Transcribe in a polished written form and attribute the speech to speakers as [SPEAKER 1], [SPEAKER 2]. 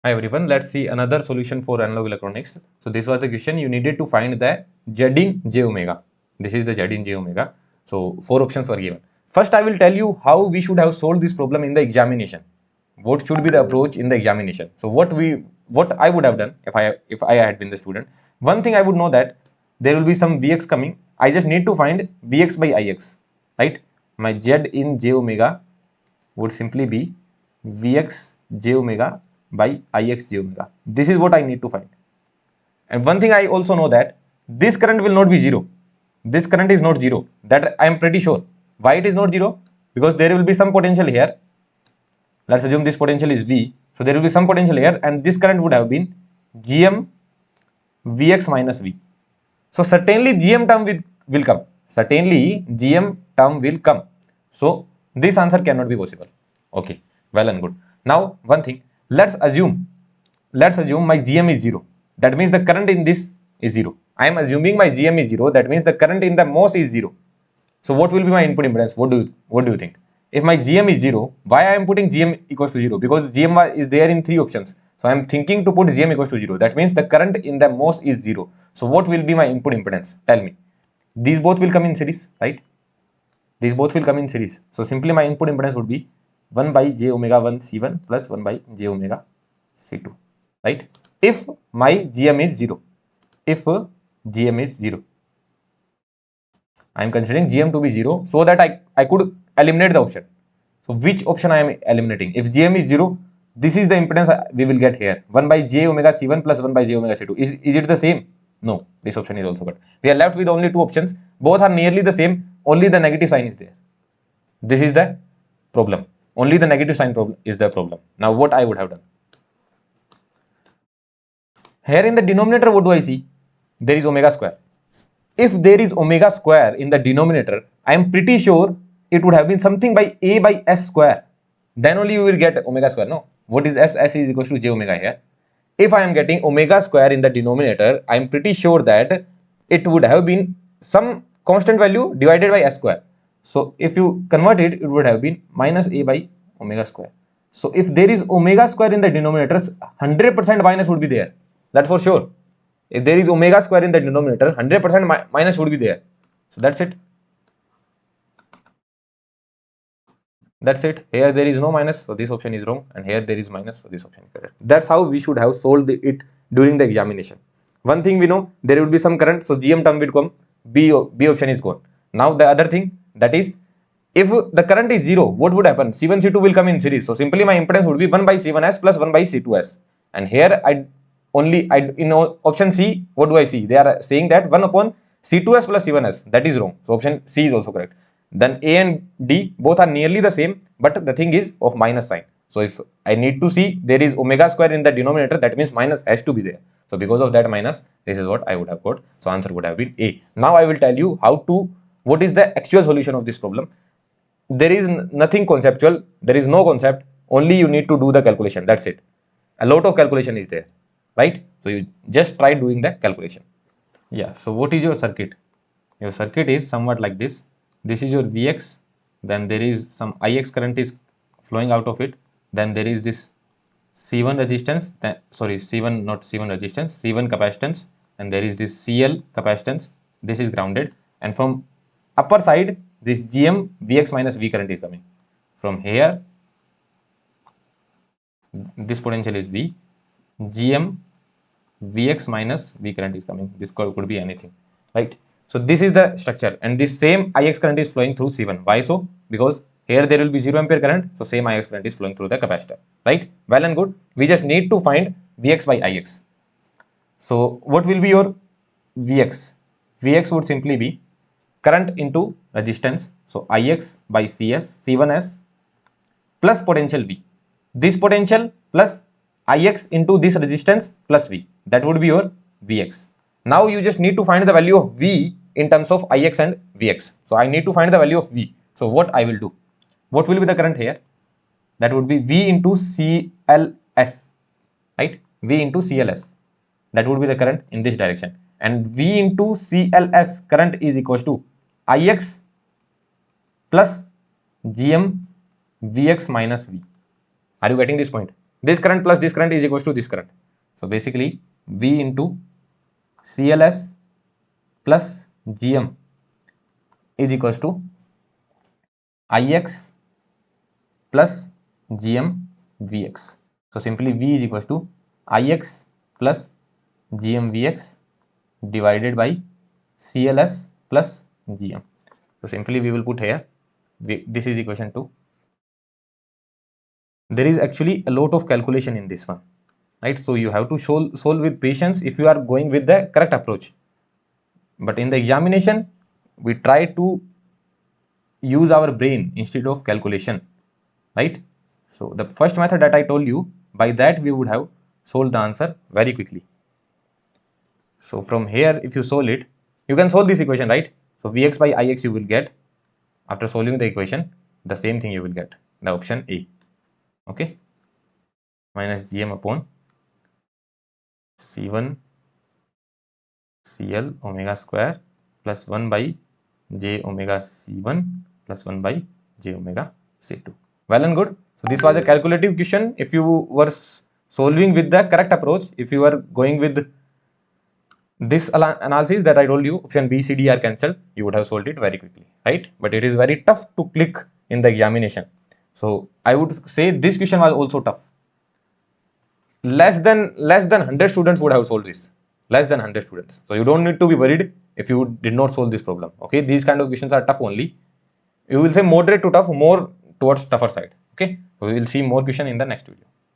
[SPEAKER 1] Hi everyone, let's see another solution for analog electronics. So this was the question. You needed to find the Z in j omega. This is the Z in j omega. So four options were given. First, I will tell you how we should have solved this problem in the examination. What should be the approach in the examination? So what I would have done if I had been the student. One thing I would know that there will be some Vx coming. I just need to find Vx by Ix, right? My Z in j omega would simply be Vx j omega by Ix j omega. This is what I need to find. And one thing I also know that this current will not be zero. This current is not zero. That I am pretty sure. Why it is not zero? Because there will be some potential here. Let's assume this potential is V. So there will be some potential here, and this current would have been Gm Vx minus V. So certainly GM term will come. Certainly GM term will come. So this answer cannot be possible. Okay, well and good. Now one thing, let's assume my GM is 0. That means the current in this is 0. I am assuming my GM is 0. That means the current in the MOS is 0. So what will be my input impedance? What do you think? If my GM is 0, why I am putting GM equals to 0? Because GM is there in three options. So I am thinking to put GM equals to 0. That means the current in the MOS is 0. So what will be my input impedance? Tell me. These both will come in series, right? These both will come in series. So simply my input impedance would be 1 by j omega 1 C1 plus 1 by j omega C2, right? If my GM is 0. If GM is 0. I am considering GM to be 0 so that I could eliminate the option. So which option I am eliminating? If GM is 0, this is the impedance we will get here. 1 by j omega C1 plus 1 by j omega C2. Is it the same? No, this option is also good. We are left with only two options. Both are nearly the same. Only the negative sign is there. This is the problem. Only the negative sign problem is the problem. Now what I would have done? Here in the denominator, what do I see? There is omega square. If there is omega square in the denominator, I am pretty sure it would have been something by a by s square. Then only you will get omega square. No, what is s? S is equal to j omega here. If I am getting omega square in the denominator, I am pretty sure that it would have been some constant value divided by s square. So if you convert it, it would have been minus a by omega square. So if there is omega square in the denominator, 100% minus would be there. That's for sure. If there is omega square in the denominator, 100% minus would be there. So that's it. That's it. Here there is no minus, so this option is wrong, and here there is minus, so this option is correct. That's how we should have solved it during the examination. One thing we know, there will be some current, so GM term will come. B option is gone. Now the other thing, that is, if the current is 0, what would happen? C1 C2 will come in series. So simply my impedance would be 1 by C1s plus 1 by C2s. And here in option C, what do I see? They are saying that 1 upon C2s plus C1s. That is wrong. So option C is also correct. Then A and D both are nearly the same, but the thing is of minus sign. So if I need to see there is omega square in the denominator, that means minus has to be there. So because of that minus, this is what I would have got. So answer would have been A. Now I will tell you what is the actual solution of this problem. There is nothing conceptual. There is no concept. Only you need to do the calculation. That's it. A lot of calculation is there, right? So you just try doing the calculation. Yeah. So what is your circuit? Your circuit is somewhat like this. This is your Vx. Then there is some Ix current is flowing out of it. Then there is this C1 resistance. C1 not C1 resistance. C1 capacitance. And there is this CL capacitance. This is grounded. And from upper side, this GM Vx minus V current is coming. From here, this potential is V. GM Vx minus V current is coming. This could be anything, right? So this is the structure, and this same Ix current is flowing through C1. Why so? Because here there will be 0 ampere current, so same Ix current is flowing through the capacitor, right? Well and good. We just need to find Vx by Ix. So what will be your Vx? Vx would simply be current into resistance. So Ix by Cs, C1s plus potential V. This potential plus Ix into this resistance plus V. That would be your Vx. Now you just need to find the value of V in terms of Ix and Vx. So I need to find the value of V. So what I will do? What will be the current here? That would be V into CLS, right? V into CLS. That would be the current in this direction. And V into CLS current is equals to Ix plus GM Vx minus V. Are you getting this point? This current plus this current is equals to this current. So basically V into CLS plus GM is equals to IX plus GM Vx. So simply V is equals to Ix plus GM Vx divided by CLS plus GM. So simply we will put here, this is equation 2. There is actually a lot of calculation in this one, right? So you have to solve with patience if you are going with the correct approach. But in the examination, we try to use our brain instead of calculation, right? So the first method that I told you, by that we would have solved the answer very quickly. So from here, if you solve it, you can solve this equation, right? So Vx by Ix you will get, after solving the equation, the same thing you will get, the option A, okay? Minus Gm upon C1 Cl omega square plus 1 by J omega C1 plus 1 by J omega C2. Well and good. So this was a calculative question. If you were solving with the correct approach, if you are going with this analysis that I told you, option B, C, D are cancelled, you would have solved it very quickly, right? But it is very tough to click in the examination. So I would say this question was also tough. Less than 100 students would have solved this. Less than 100 students. So you don't need to be worried if you did not solve this problem. Okay, these kind of questions are tough only. You will say moderate to tough, more towards tougher side. Okay, we will see more question in the next video.